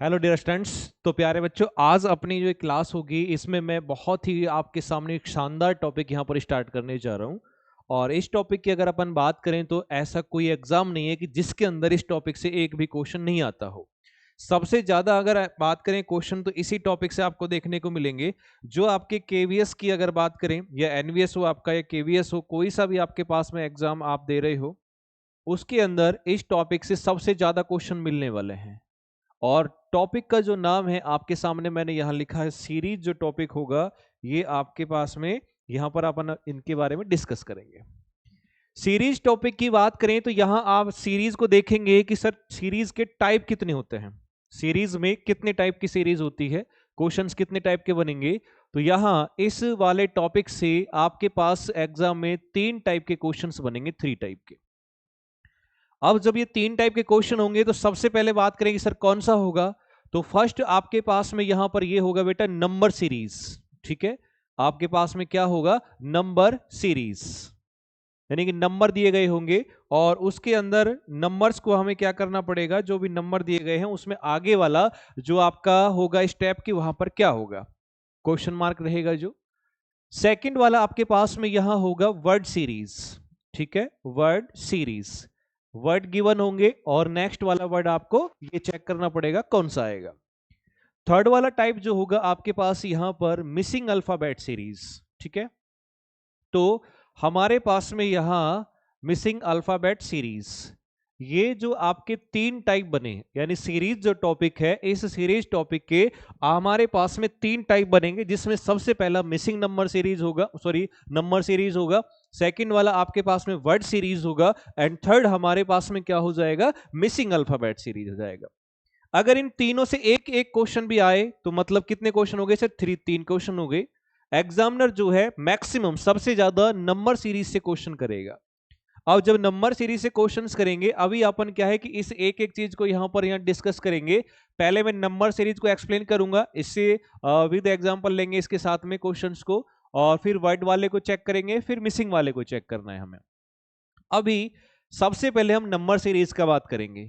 Hello dear students. तो प्यारे बच्चों, आज अपनी जो क्लास होगी इसमें मैं बहुत ही आपके सामने एक शानदार टॉपिक यहाँ पर स्टार्ट करने जा रहा हूँ। और इस टॉपिक की अगर अपन बात करें तो ऐसा कोई एग्जाम नहीं है कि जिसके अंदर इस टॉपिक से एक भी क्वेश्चन नहीं आता हो। सबसे ज्यादा अगर बात करें क्वेश्चन तो इसी टॉपिक से आपको देखने को मिलेंगे। जो आपके केवीएस की अगर बात करें या एनवीएस हो आपका या केवीएस हो, कोई सा भी आपके पास में एग्जाम आप दे रहे हो, उसके अंदर इस टॉपिक से सबसे ज्यादा क्वेश्चन मिलने वाले हैं। और टॉपिक का जो नाम है आपके सामने मैंने यहां लिखा है सीरीज। जो टॉपिक होगा ये आपके पास में यहां पर अपन इनके बारे में डिस्कस करेंगे। सीरीज टॉपिक की बात करें तो यहां आप सीरीज को देखेंगे कि सर सीरीज के टाइप कितने होते हैं, सीरीज में कितने टाइप की सीरीज होती है, क्वेश्चंस कितने टाइप के बनेंगे। तो यहां इस वाले टॉपिक से आपके पास एग्जाम में 3 टाइप के क्वेश्चंस बनेंगे, 3 टाइप के। अब जब ये 3 टाइप के क्वेश्चन होंगे तो सबसे पहले बात करेंगे सर कौन सा होगा। तो फर्स्ट आपके पास में यहां पर ये होगा बेटा नंबर सीरीज। ठीक है, आपके पास में क्या होगा, नंबर सीरीज, यानी कि नंबर दिए गए होंगे और उसके अंदर नंबर्स को हमें क्या करना पड़ेगा, जो भी नंबर दिए गए हैं उसमें आगे वाला जो आपका होगा स्टेप की वहां पर क्या होगा, क्वेश्चन मार्क रहेगा। जो सेकंड वाला आपके पास में यहां होगा वर्ड सीरीज। ठीक है, वर्ड सीरीज, वर्ड गिवन होंगे और नेक्स्ट वाला वर्ड आपको ये चेक करना पड़ेगा कौन सा आएगा। थर्ड वाला टाइप जो होगा आपके पास यहां पर मिसिंग अल्फाबेट सीरीज। ठीक है, तो हमारे पास में यहां मिसिंग अल्फाबेट सीरीज, ये जो आपके 3 टाइप बने, यानी सीरीज जो टॉपिक है इस सीरीज टॉपिक के हमारे पास में 3 टाइप बनेंगे, जिसमें सबसे पहला मिसिंग नंबर सीरीज होगा, सॉरी नंबर सीरीज होगा। सेकंड वाला आपके पास में वर्ड सीरीज होगा एंड थर्ड हमारे पास में क्या हो जाएगा, मिसिंग अल्फाबेट सीरीज हो जाएगा। अगर इन तीनों से एक एक क्वेश्चन भी आए तो मतलब कितने क्वेश्चन हो गए सर, 3 क्वेश्चन हो गए। एग्जामिनर जो है मैक्सिमम सबसे ज्यादा नंबर सीरीज से क्वेश्चन करेगा। अब जब नंबर सीरीज से क्वेश्चंस करेंगे, अभी अपन क्या है कि इस एक एक चीज को यहाँ डिस्कस करेंगे। पहले मैं नंबर सीरीज को एक्सप्लेन करूंगा, इससे विद एग्जांपल लेंगे इसके साथ में क्वेश्चंस को, और फिर वर्ड वाले को चेक करेंगे, फिर मिसिंग वाले को चेक करना है हमें। अभी सबसे पहले हम नंबर सीरीज का बात करेंगे।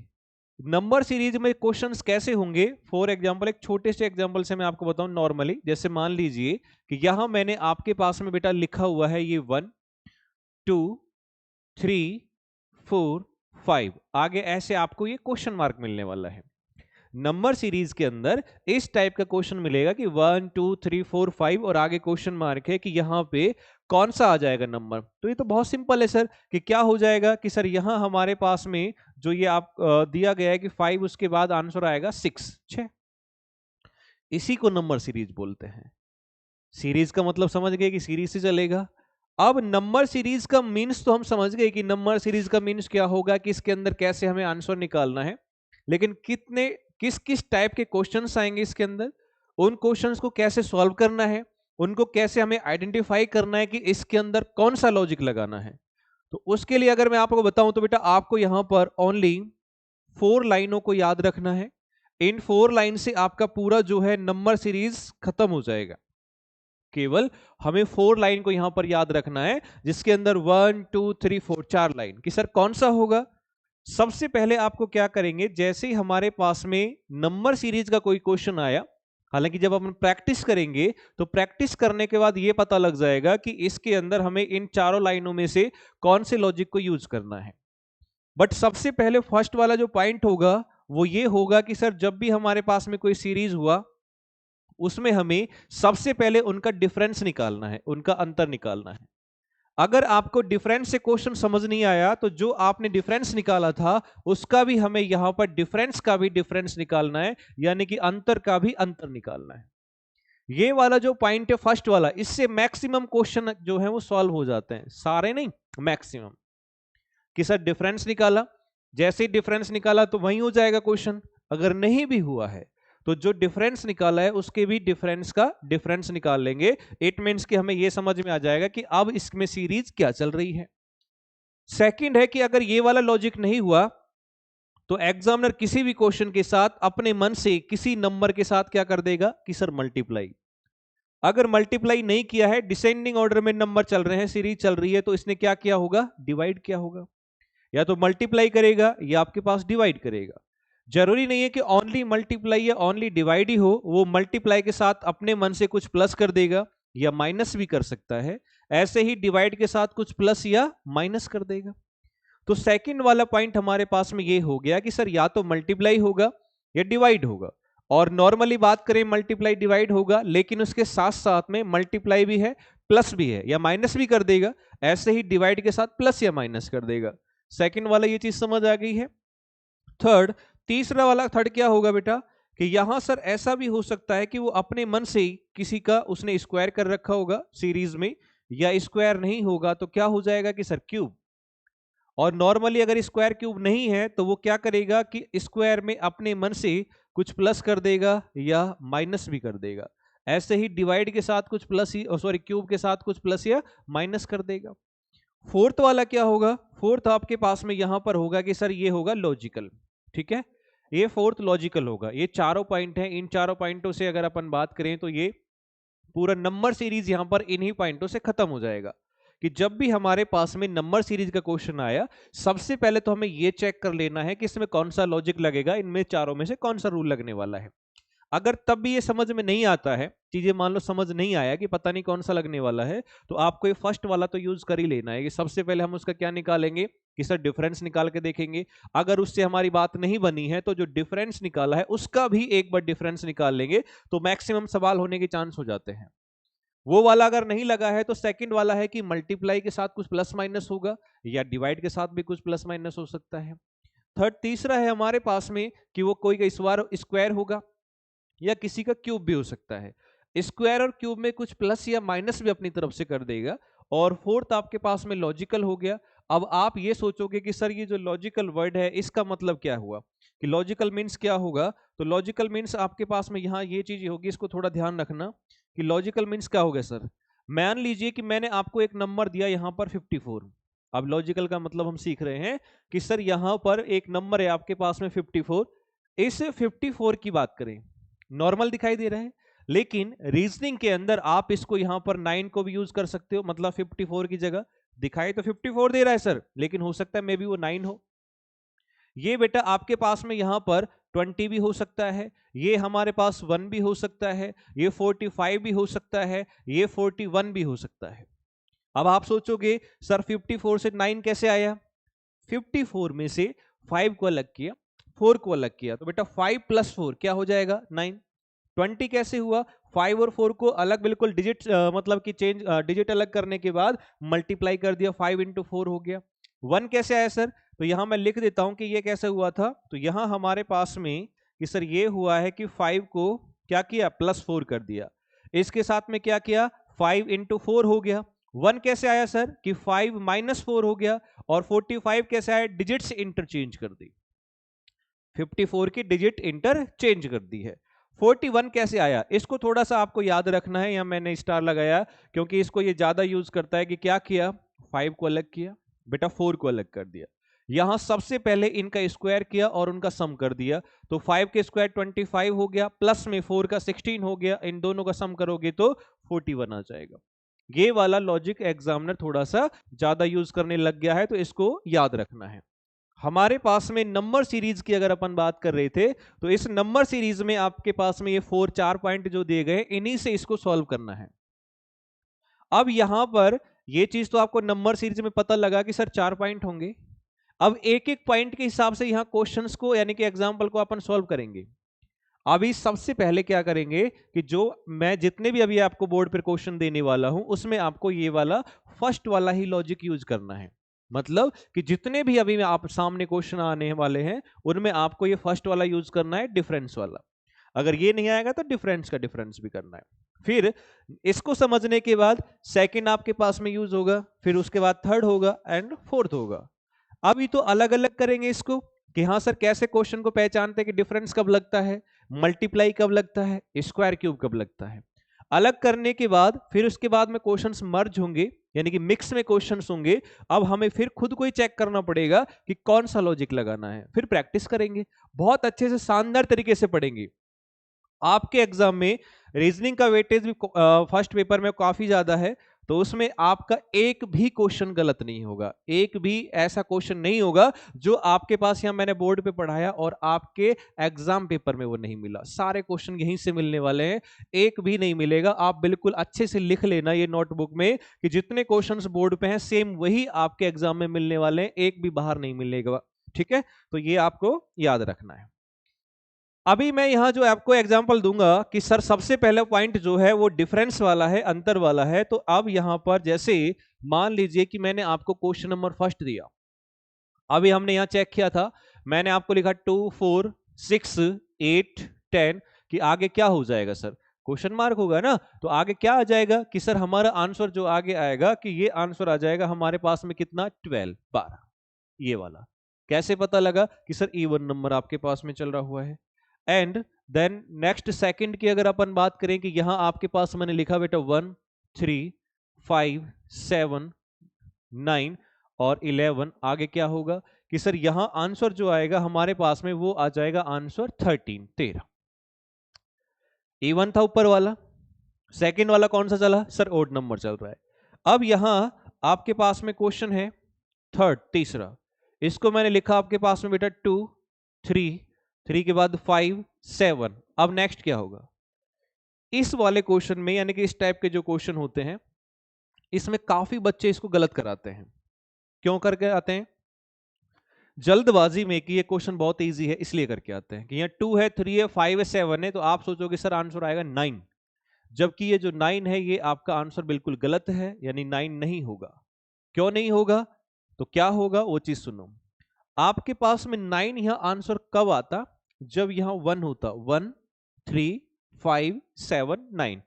नंबर सीरीज में क्वेश्चंस कैसे होंगे, फॉर एग्जांपल एक छोटे से एग्जांपल से मैं आपको बताऊं। नॉर्मली जैसे मान लीजिए कि यहां मैंने आपके पास में बेटा लिखा हुआ है ये 1 2 3 4 5, आगे ऐसे आपको ये क्वेश्चन मार्क मिलने वाला है। नंबर सीरीज के अंदर इस टाइप का क्वेश्चन मिलेगा कि 1 2 3 4 5 और आगे क्वेश्चन मार्क है कि यहां पे कौन सा आ जाएगा नंबर। तो ये तो बहुत सिंपल है सर, कि क्या हो जाएगा कि सर यहां हमारे पास में जो ये आप दिया गया है कि 5, उसके बाद आंसर आएगा 6। इसी को नंबर सीरीज बोलते हैं। सीरीज का मतलब समझ गए कि सीरीज से चलेगा। अब नंबर सीरीज का मीन्स तो हम समझ गए कि नंबर सीरीज का मीन्स क्या होगा, कि इसके अंदर कैसे हमें आंसर निकालना है। लेकिन कितने किस किस टाइप के क्वेश्चंस आएंगे इसके अंदर, उन क्वेश्चंस को कैसे सॉल्व करना है, उनको कैसे हमें आइडेंटिफाई करना है कि इसके अंदर कौन सा लॉजिक लगाना है। तो उसके लिए अगर मैं आपको बताऊं तो बेटा आपको यहां पर ओनली 4 लाइनों को याद रखना है। इन 4 लाइन से आपका पूरा जो है नंबर सीरीज खत्म हो जाएगा। केवल हमें 4 लाइन को यहां पर याद रखना है, जिसके अंदर 1 2 3 4 4 लाइन कि सर कौन सा होगा। सबसे पहले आपको क्या करेंगे, जैसे ही हमारे पास में नंबर सीरीज का कोई क्वेश्चन आया, हालांकि जब अपन प्रैक्टिस करेंगे तो प्रैक्टिस करने के बाद यह पता लग जाएगा कि इसके अंदर हमें इन चारों लाइनों में से कौन से लॉजिक को यूज करना है। बट सबसे पहले फर्स्ट वाला जो पॉइंट होगा वो ये होगा कि सर जब भी हमारे पास में कोई सीरीज हुआ उसमें हमें सबसे पहले उनका डिफरेंस निकालना है, उनका अंतर निकालना है। अगर आपको डिफरेंस से क्वेश्चन समझ नहीं आया तो जो आपने डिफरेंस निकाला था उसका भी हमें यहां पर डिफरेंस का भी डिफरेंस निकालना है, यानी कि अंतर का भी अंतर निकालना है। ये वाला जो पॉइंट है फर्स्ट वाला, इससे मैक्सिमम क्वेश्चन जो है वो सॉल्व हो जाते हैं, सारे नहीं मैक्सिमम। कि सर डिफरेंस निकाला, जैसे ही डिफरेंस निकाला तो वही हो जाएगा क्वेश्चन। अगर नहीं भी हुआ है तो जो डिफरेंस निकाला है उसके भी डिफरेंस का डिफरेंस निकाल लेंगे। इट मींस कि हमें यह समझ में आ जाएगा कि अब इसमें सीरीज क्या चल रही है। सेकंड है कि अगर ये वाला लॉजिक नहीं हुआ तो एग्जामिनर किसी भी क्वेश्चन के साथ अपने मन से किसी नंबर के साथ क्या कर देगा कि सर मल्टीप्लाई। अगर मल्टीप्लाई नहीं किया है, डिसेंडिंग ऑर्डर में नंबर चल रहे हैं, सीरीज चल रही है, तो इसने क्या किया होगा, डिवाइड किया होगा। या तो मल्टीप्लाई करेगा या आपके पास डिवाइड करेगा। जरूरी नहीं है कि ओनली मल्टीप्लाई या ओनली डिवाइड ही हो, वो मल्टीप्लाई के साथ अपने मन से कुछ प्लस कर देगा या माइनस भी कर सकता है, ऐसे ही डिवाइड के साथ कुछ प्लस या माइनस कर देगा। तो सेकंड वाला पॉइंट हमारे पास में ये हो गया कि सर या तो मल्टीप्लाई होगा या डिवाइड होगा, और नॉर्मली बात करें मल्टीप्लाई डिवाइड होगा, लेकिन उसके साथ साथ में मल्टीप्लाई भी है प्लस भी है या माइनस भी कर देगा, ऐसे ही डिवाइड के साथ प्लस या माइनस कर देगा। सेकंड वाला ये चीज समझ आ गई है। थर्ड क्या होगा बेटा कि यहां सर ऐसा भी हो सकता है कि वो अपने मन से ही किसी का उसने स्क्वायर कर रखा होगा सीरीज में, या स्क्वायर नहीं होगा तो क्या हो जाएगा कि सर क्यूब। और नॉर्मली अगर स्क्वायर क्यूब नहीं है तो वो क्या करेगा कि स्क्वायर में अपने मन से कुछ प्लस कर देगा या माइनस भी कर देगा, ऐसे ही डिवाइड के साथ कुछ प्लस ही सॉरी क्यूब के साथ कुछ प्लस या माइनस कर देगा। फोर्थ वाला क्या होगा, फोर्थ आपके पास में यहां पर होगा कि सर ये होगा लॉजिकल। ठीक है, ये फोर्थ लॉजिकल होगा। ये चारों पॉइंट हैं, इन चारों पॉइंटों से अगर अपन बात करें तो ये पूरा नंबर सीरीज यहां पर इन्हीं पॉइंटों से खत्म हो जाएगा कि जब भी हमारे पास में नंबर सीरीज का क्वेश्चन आया, सबसे पहले तो हमें यह चेक कर लेना है कि इसमें कौन सा लॉजिक लगेगा, इनमें चारों में से कौन सा रूल लगने वाला है। अगर तब भी ये समझ में नहीं आता है, चीजें मान लो समझ नहीं आया कि पता नहीं कौन सा लगने वाला है, तो आपको ये फर्स्ट वाला तो यूज कर ही लेना है कि सबसे पहले हम उसका क्या निकालेंगे कि सर डिफरेंस निकाल के देखेंगे। अगर उससे हमारी बात नहीं बनी है तो जो डिफरेंस निकाला है उसका भी एक बार डिफरेंस निकाल लेंगे, तो मैक्सिमम सवाल होने के चांस हो जाते हैं। वो वाला अगर नहीं लगा है तो सेकंड वाला है कि मल्टीप्लाई के साथ कुछ प्लस माइनस होगा या डिवाइड के साथ भी कुछ प्लस माइनस हो सकता है। तीसरा है हमारे पास में कि वो कोई का स्क्वायर होगा या किसी का क्यूब भी हो सकता है। स्क्वायर और क्यूब में कुछ प्लस या माइनस भी अपनी तरफ से कर देगा। और फोर्थ आपके पास में लॉजिकल हो गया। अब आप ये सोचोगे कि सर ये जो लॉजिकल वर्ड है इसका मतलब क्या हुआ, कि लॉजिकल मीन्स क्या होगा। तो लॉजिकल मीन्स आपके पास में यहाँ ये चीज होगी, इसको थोड़ा ध्यान रखना कि लॉजिकल मीन्स क्या हो गया सर। मान लीजिए कि मैंने आपको एक नंबर दिया यहाँ पर 54। अब लॉजिकल का मतलब हम सीख रहे हैं कि सर यहाँ पर एक नंबर है आपके पास में 54। इस 54 की बात करें, नॉर्मल दिखाई दे रहा है, लेकिन रीजनिंग के अंदर आप इसको यहां पर 9 को भी यूज कर सकते हो। मतलब 54 की जगह दिखाई तो 54 दे रहा है सर, लेकिन हो सकता है मे बी वो 9 हो। ये बेटा आपके पास में यहां पर 20 भी हो सकता है, ये हमारे पास 1 भी हो सकता है, ये 45 भी हो सकता है, ये 41 भी हो सकता है। अब आप सोचोगे सर 54 से 9 कैसे आया। 54 में से 5 को अलग किया, 4 को अलग किया, तो बेटा 5 + 4 क्या हो जाएगा 9। 20 कैसे हुआ, 5 और 4 को अलग बिल्कुल डिजिट मतलब कि चेंज डिजिट अलग करने के बाद मल्टीप्लाई कर दिया, 5 × 4 हो गया। 1 कैसे आया सर, तो यहां मैं लिख देता हूं कि ये कैसे हुआ था। तो यहां हमारे पास में कि सर ये हुआ है कि 5 को क्या किया +4 कर दिया, इसके साथ में क्या किया 5 × 4 हो गया। 1 कैसे आया सर कि 5 - 4 हो गया। और 45 कैसे आया, डिजिट्स इंटरचेंज कर दी, 54 की डिजिट इंटरचेंज कर दी है। 41 कैसे आया, इसको थोड़ा सा आपको याद रखना है, या मैंने स्टार लगाया क्योंकि इसको ये ज्यादा यूज करता है कि क्या किया 5 को अलग किया, बेटा 4 को अलग कर दिया। यहां सबसे पहले इनका स्क्वायर किया और उनका सम कर दिया, तो 5 के स्क्वायर 25 हो गया, प्लस में 4 का 16 हो गया, इन दोनों का सम करोगे तो 41 आ जाएगा। ये वाला लॉजिक एग्जामिनर थोड़ा सा ज्यादा यूज करने लग गया है, तो इसको याद रखना है। हमारे पास में नंबर सीरीज की अगर अपन बात कर रहे थे, तो इस नंबर सीरीज में आपके पास में ये 4 पॉइंट जो दिए गए, इन्हीं से इसको सॉल्व करना है। अब यहां पर ये चीज तो आपको नंबर सीरीज में पता लगा कि सर 4 पॉइंट होंगे। अब एक एक पॉइंट के हिसाब से यहां क्वेश्चंस को यानी कि एग्जांपल को अपन सॉल्व करेंगे। अभी सबसे पहले क्या करेंगे कि जो मैं जितने भी अभी आपको बोर्ड पर क्वेश्चन देने वाला हूं, उसमें आपको ये वाला फर्स्ट वाला ही लॉजिक यूज करना है। मतलब कि जितने भी अभी आप सामने क्वेश्चन आने वाले हैं, उनमें आपको ये फर्स्ट वाला यूज करना है, डिफरेंस वाला। अगर ये नहीं आएगा तो डिफरेंस का डिफरेंस भी करना है। फिर इसको समझने के बाद सेकंड आपके पास में यूज होगा, फिर उसके बाद थर्ड होगा एंड फोर्थ होगा। अभी तो अलग अलग करेंगे इसको कि हाँ सर कैसे क्वेश्चन को पहचानते हैं कि डिफरेंस कब लगता है, मल्टीप्लाई कब लगता है, स्क्वायर क्यूब कब लगता है। अलग करने के बाद फिर उसके बाद में क्वेश्चंस मर्ज होंगे, यानी कि मिक्स में क्वेश्चंस होंगे। अब हमें फिर खुद को ही चेक करना पड़ेगा कि कौन सा लॉजिक लगाना है, फिर प्रैक्टिस करेंगे, बहुत अच्छे से शानदार तरीके से पढ़ेंगे। आपके एग्जाम में रीजनिंग का वेटेज भी फर्स्ट पेपर में काफी ज्यादा है, तो उसमें आपका एक भी क्वेश्चन गलत नहीं होगा, एक भी ऐसा क्वेश्चन नहीं होगा जो आपके पास यहाँ मैंने बोर्ड पे पढ़ाया और आपके एग्जाम पेपर में वो नहीं मिला। सारे क्वेश्चन यहीं से मिलने वाले हैं, एक भी नहीं मिलेगा। आप बिल्कुल अच्छे से लिख लेना ये नोटबुक में कि जितने क्वेश्चंस बोर्ड पे हैं सेम वही आपके एग्जाम में मिलने वाले हैं, एक भी बाहर नहीं मिलेगा। ठीक है, तो ये आपको याद रखना है। अभी मैं यहां जो आपको एग्जांपल दूंगा कि सर सबसे पहला पॉइंट जो है वो डिफरेंस वाला है, अंतर वाला है। तो अब यहां पर जैसे मान लीजिए कि मैंने आपको क्वेश्चन नंबर फर्स्ट दिया, अभी हमने यहां चेक किया था, मैंने आपको लिखा 2 4 6 8 10 कि आगे क्या हो जाएगा सर, क्वेश्चन मार्क होगा ना। तो आगे क्या आ जाएगा कि सर हमारा आंसर जो आगे आएगा कि ये आंसर आ जाएगा हमारे पास में कितना, 12 12, ये वाला। कैसे पता लगा कि सर इवन नंबर आपके पास में चल रहा हुआ है। एंड देन नेक्स्ट सेकंड की अगर अपन बात करें कि यहां आपके पास मैंने लिखा बेटा 1 3 5 7 9 और 11, आगे क्या होगा कि सर यहां आंसर जो आएगा हमारे पास में वो आ जाएगा आंसर 13 13। इवन था ऊपर वाला, सेकंड वाला कौन सा चला सर, ओड नंबर चल रहा है। अब यहां आपके पास में क्वेश्चन है थर्ड, तीसरा, इसको मैंने लिखा आपके पास में बेटा 2 3 3 के बाद 5 7। अब नेक्स्ट क्या होगा, इस वाले क्वेश्चन में यानी कि इस टाइप के जो क्वेश्चन होते हैं इसमें काफी बच्चे इसको गलत कराते हैं। क्यों करके आते हैं, जल्दबाजी में कि ये क्वेश्चन बहुत इजी है इसलिए करके आते हैं कि यहाँ 2 है 3 है 5 है 7 है, तो आप सोचोगे सर आंसर आएगा 9, जबकि ये जो 9 है ये आपका आंसर बिल्कुल गलत है, यानी 9 नहीं होगा। क्यों नहीं होगा, तो क्या होगा वो चीज सुनो। आपके पास में 9 यहां आंसर कब आता, जब यहां 1 होता, 1 3 5 7 9,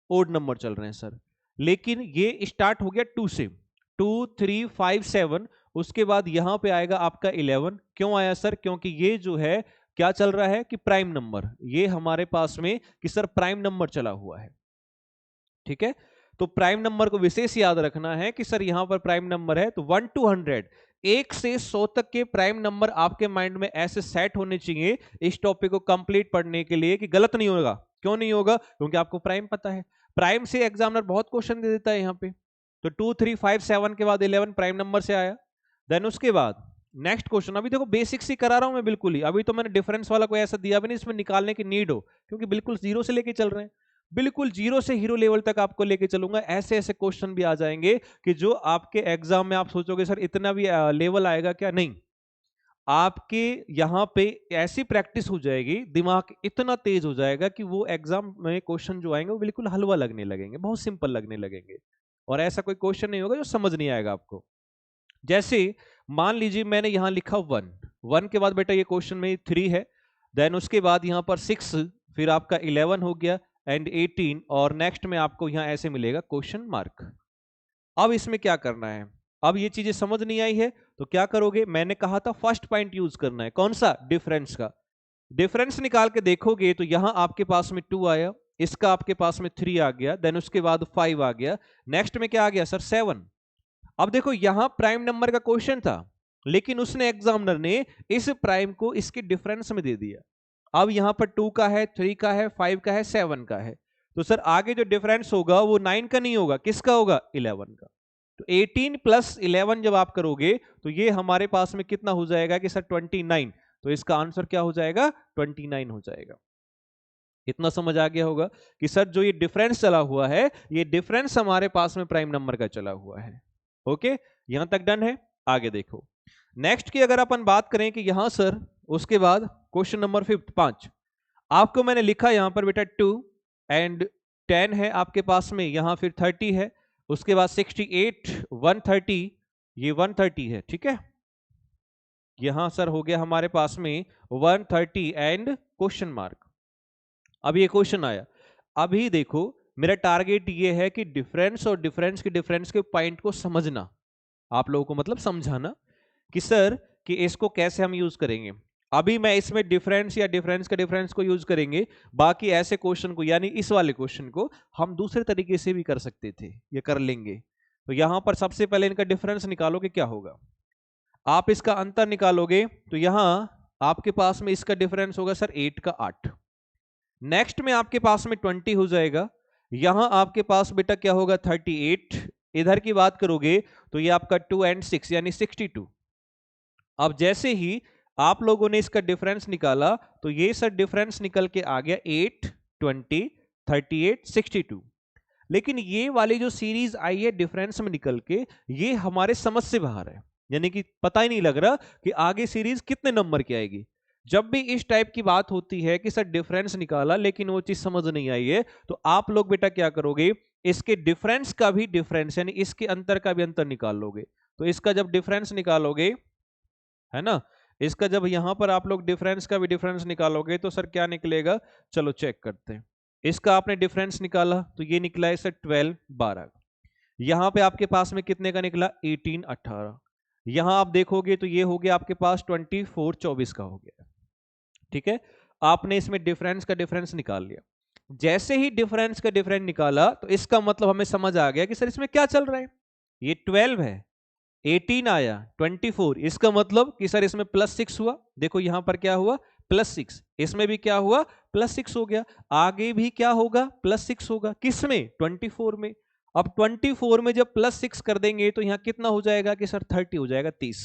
ओड नंबर चल रहे हैं सर। लेकिन ये स्टार्ट हो गया 2 से, 2 3 5 7, उसके बाद यहां पे आएगा आपका 11। क्यों आया सर, क्योंकि ये जो है क्या चल रहा है कि प्राइम नंबर, ये हमारे पास में कि सर प्राइम नंबर चला हुआ है। ठीक है, तो प्राइम नंबर को विशेष याद रखना है कि सर यहां पर प्राइम नंबर है, तो 1 to 100, 1 से 100 तक के प्राइम नंबर आपके माइंड में ऐसे सेट होने चाहिए इस टॉपिक को कंप्लीट पढ़ने के लिए कि गलत नहीं होगा। क्यों नहीं होगा, क्योंकि आपको प्राइम पता है, प्राइम से एग्जामिनर बहुत क्वेश्चन दे देता है यहाँ पे। तो 2 3 5 7 के बाद 11 प्राइम नंबर से आया। देन उसके बाद नेक्स्ट क्वेश्चन, अभी देखो बेसिक्स ही करा रहा हूं मैं बिल्कुल ही, अभी तो मैंने डिफरेंस वाला कोई ऐसा दिया भी नहीं इसमें निकालने की नीड हो, क्योंकि बिल्कुल जीरो से लेके चल रहे हैं, बिल्कुल जीरो से हीरो लेवल तक आपको लेके चलूंगा। ऐसे ऐसे क्वेश्चन भी आ जाएंगे कि जो आपके एग्जाम में आप सोचोगे सर इतना भी लेवल आएगा क्या, नहीं, आपके यहाँ पे ऐसी प्रैक्टिस हो जाएगी, दिमाग इतना तेज हो जाएगा कि वो एग्जाम में क्वेश्चन जो आएंगे वो बिल्कुल हलवा लगने लगेंगे, बहुत सिंपल लगने लगेंगे, और ऐसा कोई क्वेश्चन नहीं होगा जो समझ नहीं आएगा आपको। जैसे मान लीजिए मैंने यहां लिखा 1 1 के बाद बेटा ये क्वेश्चन में 3 है, देन उसके बाद यहां पर 6, फिर आपका 11 हो गया एंड 18, और नेक्स्ट में आपको यहां ऐसे मिलेगा क्वेश्चन मार्क। अब इसमें क्या करना है, अब ये चीजें समझ नहीं आई है तो क्या करोगे, मैंने कहा था फर्स्ट पॉइंट यूज करना है, कौन सा, डिफरेंस का। डिफरेंस निकाल के देखोगे तो यहां आपके पास में 2 आया, इसका आपके पास में 3 आ गया, देन उसके बाद 5 आ गया, नेक्स्ट में क्या आ गया सर, 7। अब देखो यहां प्राइम नंबर का क्वेश्चन था, लेकिन उसने एग्जामिनर ने इस प्राइम को इसके डिफरेंस में दे दिया। अब यहां पर 2 का है, 3 का है, 5 का है, 7 का है, तो सर आगे जो डिफरेंस होगा वो 9 का नहीं होगा, किसका होगा, 11 का। तो 18 प्लस 11 जब आप करोगे तो ये हमारे पास में कितना हो जाएगा कि सर 29, तो इसका आंसर क्या हो जाएगा, 29 हो जाएगा। इतना समझ आ गया होगा कि सर जो ये डिफरेंस चला हुआ है, ये डिफरेंस हमारे पास में प्राइम नंबर का चला हुआ है। ओके, यहां तक डन है। आगे देखो नेक्स्ट की अगर अपन बात करें कि यहां सर उसके बाद क्वेश्चन नंबर 5 आपको मैंने लिखा यहां पर बेटा 2 एंड 10 है आपके पास में, यहां फिर 30 है, उसके बाद 68 130, ये 130 है, ठीक है। यहां सर हो गया हमारे पास में 130 एंड क्वेश्चन मार्क। अब ये क्वेश्चन आया, अभी देखो मेरा टारगेट ये है कि डिफरेंस और डिफरेंस के पॉइंट को समझना, आप लोगों को मतलब समझाना कि सर कि इसको कैसे हम यूज करेंगे। अभी मैं इसमें डिफरेंस या डिफरेंस को यूज करेंगे, बाकी ऐसे क्वेश्चन को यानी इस वाले क्वेश्चन को हम दूसरे तरीके से भी कर सकते थे, ये कर लेंगे। तो यहां पर सबसे पहले इनका डिफरेंस निकालोगे, क्या होगा, आप इसका अंतर निकालोगे तो यहां आपके पास में इसका डिफरेंस होगा सर 8 का 8, नेक्स्ट में आपके पास में 20 हो जाएगा, यहां आपके पास बेटा क्या होगा 38, इधर की बात करोगे तो ये आपका 2 एंड 6 यानी 62। अब जैसे ही आप लोगों ने इसका डिफरेंस निकाला तो ये सर डिफरेंस निकल के आ गया 8, 20, 38, 62। लेकिन ये वाली जो सीरीज आई है डिफरेंस में निकल के, ये हमारे समझ से बाहर है, यानी कि पता ही नहीं लग रहा कि आगे सीरीज कितने नंबर की आएगी। जब भी इस टाइप की बात होती है कि सर डिफरेंस निकाला लेकिन वो चीज समझ नहीं आई है, तो आप लोग बेटा क्या करोगे, इसके डिफरेंस का भी डिफरेंस यानी इसके अंतर का भी अंतर निकाल लोगे। तो इसका जब डिफरेंस निकालोगे, है ना, इसका जब यहां पर आप लोग डिफरेंस का भी डिफरेंस निकालोगे तो सर क्या निकलेगा, चलो चेक करते हैं। इसका आपने डिफरेंस निकाला तो ये निकला है सर 12, 12। यहां पे आपके पास में कितने का निकला 18, 18। यहां आप देखोगे तो ये हो गया आपके पास 24, 24 का हो गया। ठीक है, आपने इसमें डिफरेंस का डिफरेंस निकाल लिया। जैसे ही डिफरेंस का डिफरेंस निकाला तो इसका मतलब हमें समझ आ गया कि सर इसमें क्या चल रहा है। ये 12 है, 18 आया, 24, इसका मतलब कि सर इसमें +6 हुआ। देखो यहां पर क्या हुआ, +6, इसमें भी क्या हुआ, +6 हो गया। आगे भी क्या होगा, +6 होगा। किसमें, 24 में। अब 24 में जब +6 कर देंगे तो यहां कितना हो जाएगा कि सर 30 हो जाएगा, 30।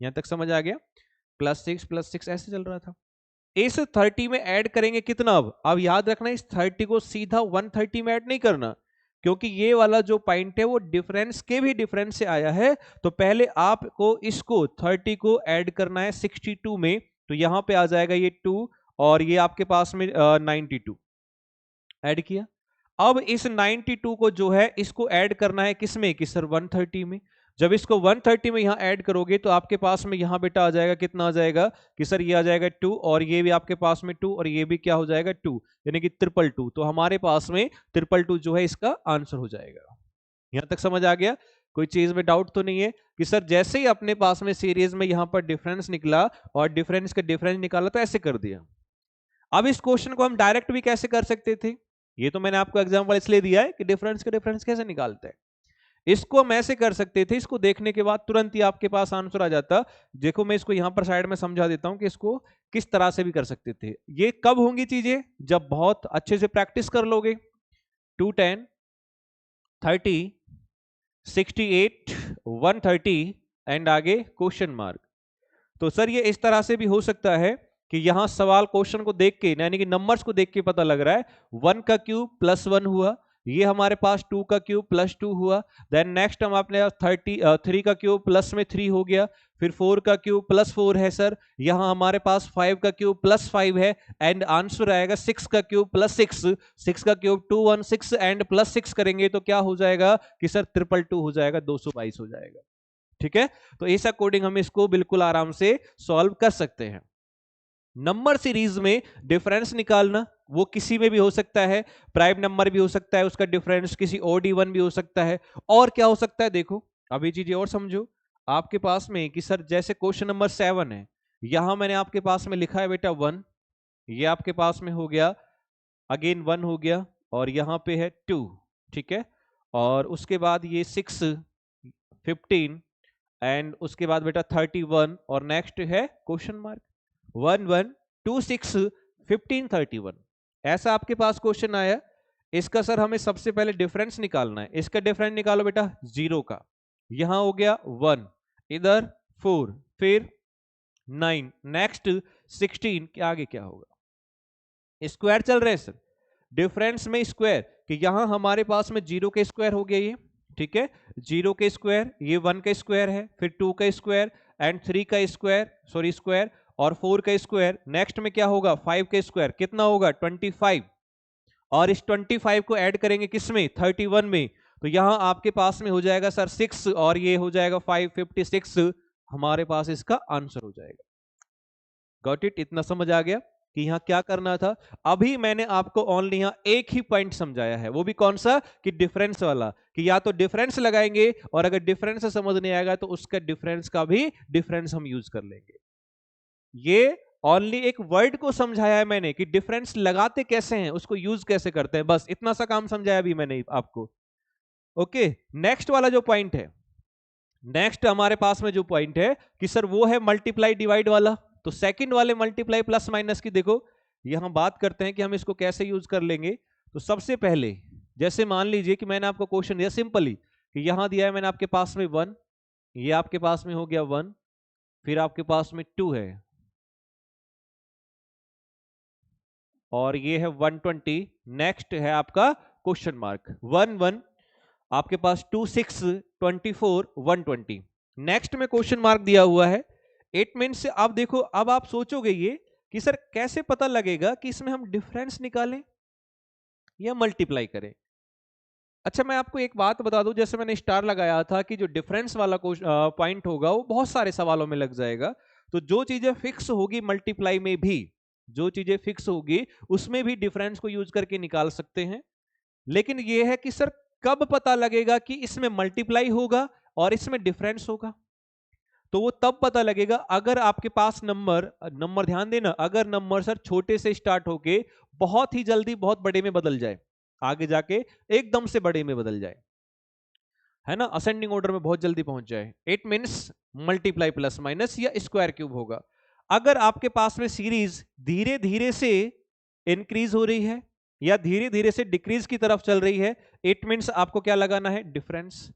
यहां तक समझ आ गया, +6 ऐसे चल रहा था। इस 30 में ऐड करेंगे कितना, अब याद रखना इस 30 को सीधा 130 में ऐड नहीं करना, क्योंकि ये वाला जो पॉइंट है वो डिफरेंस के भी डिफरेंस से आया है। तो पहले आपको इसको 30 को ऐड करना है 62 में, तो यहां पे आ जाएगा ये 2 और ये आपके पास में 92 ऐड किया। अब इस 92 को जो है इसको ऐड करना है किसमें, कि सर 130 में। जब इसको 130 में यहां ऐड करोगे तो आपके पास में यहां बेटा आ जाएगा, कितना आ जाएगा कि सर ये आ जाएगा 2 और ये भी आपके पास में 2 और ये भी क्या हो जाएगा 2, यानी कि 222। तो हमारे पास में 222 जो है इसका आंसर हो जाएगा। यहां तक समझ आ गया, कोई चीज में डाउट तो नहीं है कि सर जैसे ही अपने पास में सीरीज में यहां पर डिफरेंस निकला और डिफरेंस का डिफरेंस निकाला तो ऐसे कर दिया। अब इस क्वेश्चन को हम डायरेक्ट भी कैसे कर सकते थे, ये तो मैंने आपको एग्जांपल इसलिए दिया है कि डिफरेंस का डिफरेंस कैसे निकालते हैं। इसको हम ऐसे कर सकते थे, इसको देखने के बाद तुरंत ही आपके पास आंसर आ जाता। देखो मैं इसको यहां पर साइड में समझा देता हूं कि इसको किस तरह से भी कर सकते थे। ये कब होंगी चीजें, जब बहुत अच्छे से प्रैक्टिस कर लोगे। 2, 10, 30, 68, 130 एंड आगे क्वेश्चन मार्क। तो सर ये इस तरह से भी हो सकता है कि यहां सवाल क्वेश्चन को देख के यानी कि नंबर्स को देख के पता लग रहा है 1 का क्यूब +1 हुआ, ये हमारे पास 2 का क्यूब +2 हुआ। देन नेक्स्ट हम अपने 3 का क्यूब प्लस में 3 हो गया, फिर 4 का क्यूब +4 है सर, यहां हमारे पास 5 का क्यूब +5 है एंड आंसर आएगा 6 का क्यूब +6, 6 का क्यूब 216 एंड +6 करेंगे तो क्या हो जाएगा कि सर 222 हो जाएगा, 222 हो जाएगा। ठीक है, तो इस अकॉर्डिंग हम इसको बिल्कुल आराम से सॉल्व कर सकते हैं। नंबर सीरीज में डिफरेंस निकालना वो किसी में भी हो सकता है, प्राइम नंबर भी हो सकता है, उसका डिफरेंस किसी ओड इवन भी हो सकता है। और क्या हो सकता है, देखो अभी चीजें और समझो। आपके पास में कि सर जैसे क्वेश्चन नंबर 7 है, यहां मैंने आपके पास में लिखा है बेटा 1, ये आपके पास में हो गया, अगेन 1 हो गया और यहां पे है 2। ठीक है, और उसके बाद ये 6, 15 एंड उसके बाद बेटा 31 और नेक्स्ट है क्वेश्चन मार्क। 1, 1, 2, 6, 15, 31 ऐसा आपके पास क्वेश्चन आया। इसका सर हमें सबसे पहले डिफरेंस निकालना है। इसका डिफरेंस निकालो बेटा 0 का, यहां हो गया 1, इधर 4, फिर 9, नेक्स्ट 16 के आगे क्या होगा, स्क्वायर चल रहे हैं सर। डिफरेंस में स्क्वायर कि यहां हमारे पास में 0 के स्क्वायर हो गया ये। ठीक है, 0 के स्क्वायर, ये 1 का स्क्वायर है, फिर 2 का स्क्वायर एंड 3 का स्क्वायर, सॉरी स्क्वायर, और 4 का स्क्वायर। नेक्स्ट में क्या होगा 5 का स्क्वायर, कितना होगा 25, और इस 25 को ऐड करेंगे किसमें 31 में, तो यहां आपके पास में हो जाएगा सर 6 और ये हो जाएगा 5, 56 हमारे पास इसका आंसर हो जाएगा। गॉट इट, इतना समझ आ गया कि यहां क्या करना था। अभी मैंने आपको ओनली यहां एक ही पॉइंट समझाया है, वो भी कौन सा, कि डिफरेंस वाला, कि या तो डिफरेंस लगाएंगे और अगर डिफरेंस समझ नहीं आएगा तो उसका डिफरेंस का भी डिफरेंस हम यूज कर लेंगे। ये ओनली एक वर्ड को समझाया है मैंने कि डिफरेंस लगाते कैसे हैं, उसको यूज कैसे करते हैं, बस इतना सा काम समझाया अभी मैंने आपको। ओके, नेक्स्ट वाला जो पॉइंट है, नेक्स्ट हमारे पास में जो पॉइंट है कि सर वो है मल्टीप्लाई डिवाइड वाला। तो सेकंड वाले मल्टीप्लाई प्लस माइनस की देखो यहां बात करते हैं कि हम इसको कैसे यूज कर लेंगे। तो सबसे पहले जैसे मान लीजिए कि मैंने आपको क्वेश्चन दिया सिंपली कि यहां दिया है मैंने आपके पास में 1, ये आपके पास में हो गया 1, फिर आपके पास में 2 है और ये है 120, नेक्स्ट है आपका क्वेश्चन मार्क 1 1, आपके पास 2 6 24 120, नेक्स्ट में क्वेश्चन मार्क दिया हुआ है। इट मीन्स अब देखो, अब आप सोचोगे ये कि सर कैसे पता लगेगा कि इसमें हम डिफरेंस निकालें या मल्टीप्लाई करें। अच्छा मैं आपको एक बात बता दूं, जैसे मैंने स्टार लगाया था कि जो डिफरेंस वाला पॉइंट होगा वो बहुत सारे सवालों में लग जाएगा, तो जो चीजें फिक्स होगी मल्टीप्लाई में भी, जो चीजें फिक्स होगी उसमें भी डिफरेंस को यूज करके निकाल सकते हैं। लेकिन ये है कि सर कब पता लगेगा कि इसमें मल्टीप्लाई होगा और इसमें डिफरेंस होगा, तो वो तब पता लगेगा अगर आपके पास नंबर नंबर ध्यान देना, अगर नंबर सर छोटे से स्टार्ट होके बहुत ही जल्दी बहुत बड़े में बदल जाए, आगे जाके एकदम से बड़े में बदल जाए, है ना, असेंडिंग ऑर्डर में बहुत जल्दी पहुंच जाए, it means multiply plus minus या स्क्वायर क्यूब होगा। अगर आपके पास में सीरीज धीरे धीरे से इंक्रीज हो रही है या धीरे धीरे से डिक्रीज की तरफ चल रही है, इट मींस आपको क्या लगाना है, डिफरेंस।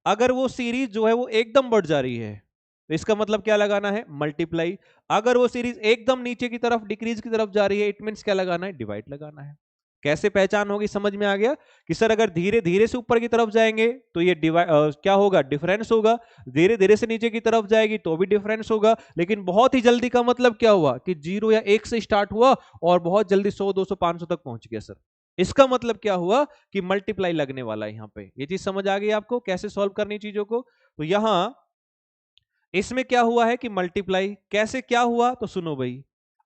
अगर वो सीरीज जो है वो एकदम बढ़ जा रही है तो इसका मतलब क्या लगाना है, मल्टीप्लाई। अगर वो सीरीज एकदम नीचे की तरफ डिक्रीज की तरफ जा रही है, इट मींस क्या लगाना है, डिवाइड लगाना है। कैसे पहचान होगी, समझ में आ गया कि सर अगर धीरे धीरे से ऊपर की तरफ जाएंगे तो ये क्या होगा, डिफरेंस होगा, धीरे धीरे से नीचे की तरफ जाएगी तो भी डिफरेंस होगा। लेकिन बहुत ही जल्दी का मतलब क्या हुआ कि 0 या 1 से स्टार्ट हुआ और बहुत जल्दी 100 200 500 तक पहुंच गया सर, इसका मतलब क्या हुआ कि मल्टीप्लाई लगने वाला है। यहाँ पे ये चीज समझ आ गई आपको कैसे सॉल्व करनी चीजों को। तो यहां इसमें क्या हुआ है कि मल्टीप्लाई, कैसे क्या हुआ तो सुनो भाई,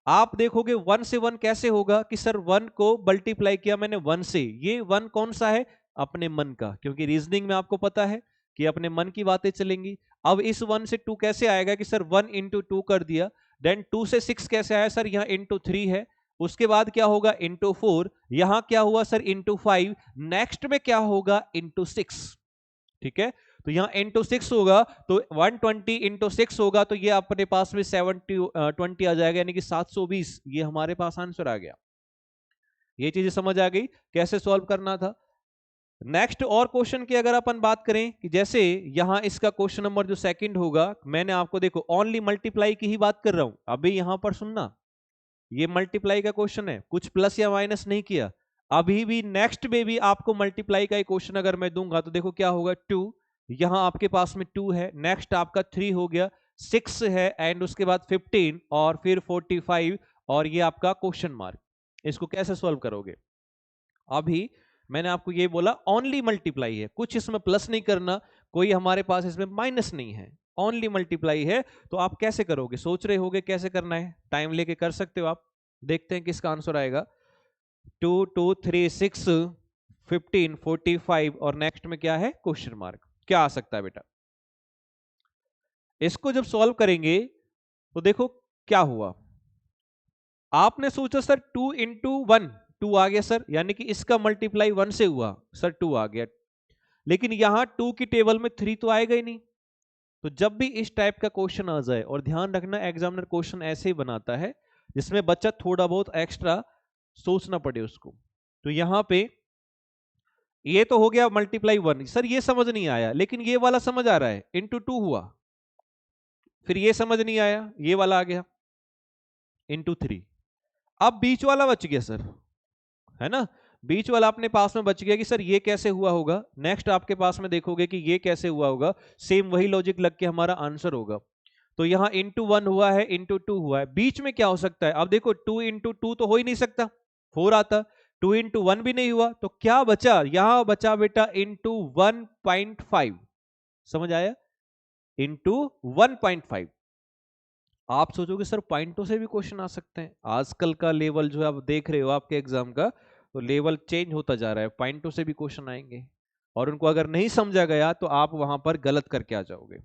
आप देखोगे 1 से 1 कैसे होगा कि सर 1 को मल्टीप्लाई किया मैंने 1 से, ये 1 कौन सा है, अपने मन का, क्योंकि रीजनिंग में आपको पता है कि अपने मन की बातें चलेंगी। अब इस 1 से 2 कैसे आएगा कि सर 1 इंटू 2 कर दिया, देन 2 से 6 कैसे आया सर, यहाँ इंटू 3 है, उसके बाद क्या होगा इंटू 4, यहां क्या हुआ सर इंटू 5, नेक्स्ट में क्या होगा इंटू 6, ठीक है। तो यहाँ इंटू 6 होगा तो 120 इंटू 6 होगा तो ये अपने पास में 20 आ जाएगा, यानी कि 720, ये हमारे पास आंसर आ गया। ये चीजें समझ आ गई कैसे सॉल्व करना था। नेक्स्ट और क्वेश्चन की अगर अपन बात करें कि जैसे यहां इसका क्वेश्चन नंबर जो सेकंड होगा, मैंने आपको देखो ओनली मल्टीप्लाई की ही बात कर रहा हूं, अभी यहां पर सुनना, ये मल्टीप्लाई का क्वेश्चन है, कुछ प्लस या माइनस नहीं किया। अभी भी नेक्स्ट में भी आपको मल्टीप्लाई का क्वेश्चन अगर मैं दूंगा तो देखो क्या होगा, 2, यहां आपके पास में 2 है, नेक्स्ट आपका 3 हो गया, 6 है, एंड उसके बाद 15 और फिर 45 और ये आपका क्वेश्चन मार्क। इसको कैसे सॉल्व करोगे, अभी मैंने आपको ये बोला ओनली मल्टीप्लाई है, कुछ इसमें प्लस नहीं करना, कोई हमारे पास इसमें माइनस नहीं है, ओनली मल्टीप्लाई है। तो आप कैसे करोगे, सोच रहे होगे कैसे करना है, टाइम लेके कर सकते हो आप, देखते हैं किसका आंसर आएगा। 2 2 3 6 15 45 और नेक्स्ट में क्या है, क्वेश्चन मार्क, क्या आ सकता है बेटा। इसको जब सॉल्व करेंगे तो देखो क्या हुआ, आपने सोचा सर 2 इंटू 1, 2 आ गया सर, यानी कि इसका मल्टीप्लाई 1 से हुआ सर, 2 आ गया, लेकिन यहां 2 की टेबल में 3 तो आएगा ही नहीं। तो जब भी इस टाइप का क्वेश्चन आ जाए, और ध्यान रखना एग्जामिनर क्वेश्चन ऐसे ही बनाता है जिसमें बच्चा थोड़ा बहुत एक्स्ट्रा सोचना पड़े उसको, तो यहां पे ये तो हो गया मल्टीप्लाई 1, सर ये समझ नहीं आया, लेकिन ये वाला समझ आ रहा है, इंटू 2 हुआ, फिर ये समझ नहीं आया, ये वाला आ गया इंटू 3, अब बीच वाला बच गया सर, है ना, बीच वाला अपने पास में बच गया कि सर ये कैसे हुआ होगा। नेक्स्ट आपके पास में देखोगे कि ये कैसे हुआ होगा, सेम वही लॉजिक लग के हमारा आंसर होगा। तो यहां इंटू 1 हुआ है, इंटू 2 हुआ है, बीच में क्या हो सकता है, अब देखो 2 इंटू 2 तो हो ही नहीं सकता, 4 आता, 2 इंटू 1 भी नहीं हुआ, तो क्या बचा, यहां बचा बेटा इंटू 1.5, समझ आया, इंटू 1.5। आप सोचोगे सर पॉइंटों से भी क्वेश्चन आ सकते हैं, आजकल का लेवल जो आप देख रहे हो आपके एग्जाम का, तो लेवल चेंज होता जा रहा है, पॉइंटों से भी क्वेश्चन आएंगे, और उनको अगर नहीं समझा गया तो आप वहां पर गलत करके आ जाओगे।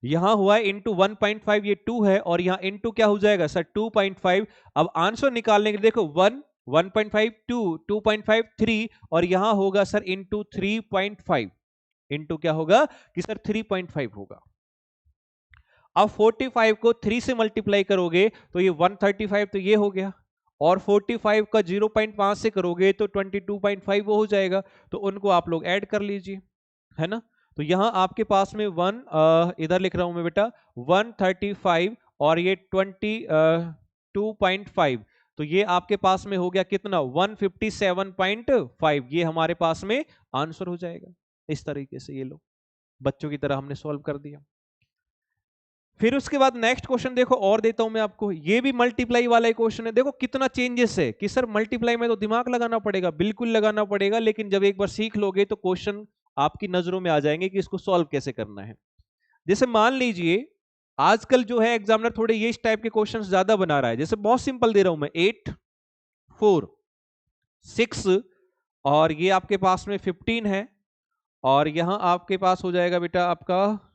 यहां हुआ है इंटू 1.5, ये 2 है, और यहां इंटू क्या हो जाएगा सर 2.5। अब आंसर निकालने के लिए देखो 1 1.5 2 2.5 3, और यहां होगा सर इंटू 3.5, इंटू क्या होगा कि सर 3.5 होगा। अब 45 को 3 से मल्टीप्लाई करोगे तो ये 135, तो ये हो गया, और 45 का 0.5 से करोगे तो 22.5 वो हो जाएगा, तो उनको आप लोग ऐड कर लीजिए, है ना। तो यहां आपके पास में इधर लिख रहा हूं मैं बेटा 135 और ये 22.5, तो ये आपके पास में हो गया कितना 157.5, ये हमारे पास में आंसर हो जाएगा। इस तरीके से ये लो बच्चों की तरह हमने सॉल्व कर दिया। फिर उसके बाद नेक्स्ट क्वेश्चन देखो और देता हूं मैं आपको, ये भी मल्टीप्लाई वाला ही क्वेश्चन है। देखो कितना चेंजेस है कि सर मल्टीप्लाई में तो दिमाग लगाना पड़ेगा, बिल्कुल लगाना पड़ेगा, लेकिन जब एक बार सीख लोगे तो क्वेश्चन आपकी नजरों में आ जाएंगे कि इसको सॉल्व कैसे करना है। जैसे मान लीजिए आजकल जो है एग्जामिनर थोड़े ये इस टाइप के क्वेश्चंस ज्यादा बना रहा है। जैसे बहुत सिंपल दे रहा हूं मैं, 8 4 6 और ये आपके पास में 15 है, और यहां आपके पास हो जाएगा बेटा आपका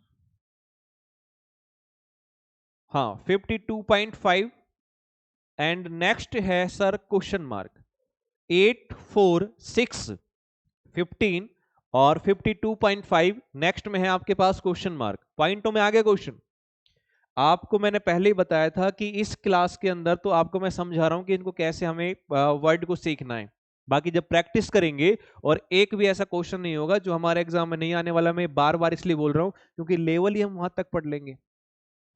हाँ 52.5, एंड नेक्स्ट है सर क्वेश्चन मार्क 8 4 6 15 और 52.5, नेक्स्ट में है आपके पास क्वेश्चन मार्क। पॉइंटों में आ गया क्वेश्चन। आपको मैंने पहले ही बताया था कि इस क्लास के अंदर तो आपको मैं समझा रहा हूं कि इनको कैसे हमें वर्ड को सीखना है, बाकी जब प्रैक्टिस करेंगे और एक भी ऐसा क्वेश्चन नहीं होगा जो हमारे एग्जाम में नहीं आने वाला। मैं बार बार इसलिए बोल रहा हूं क्योंकि लेवल ही हम वहां तक पढ़ लेंगे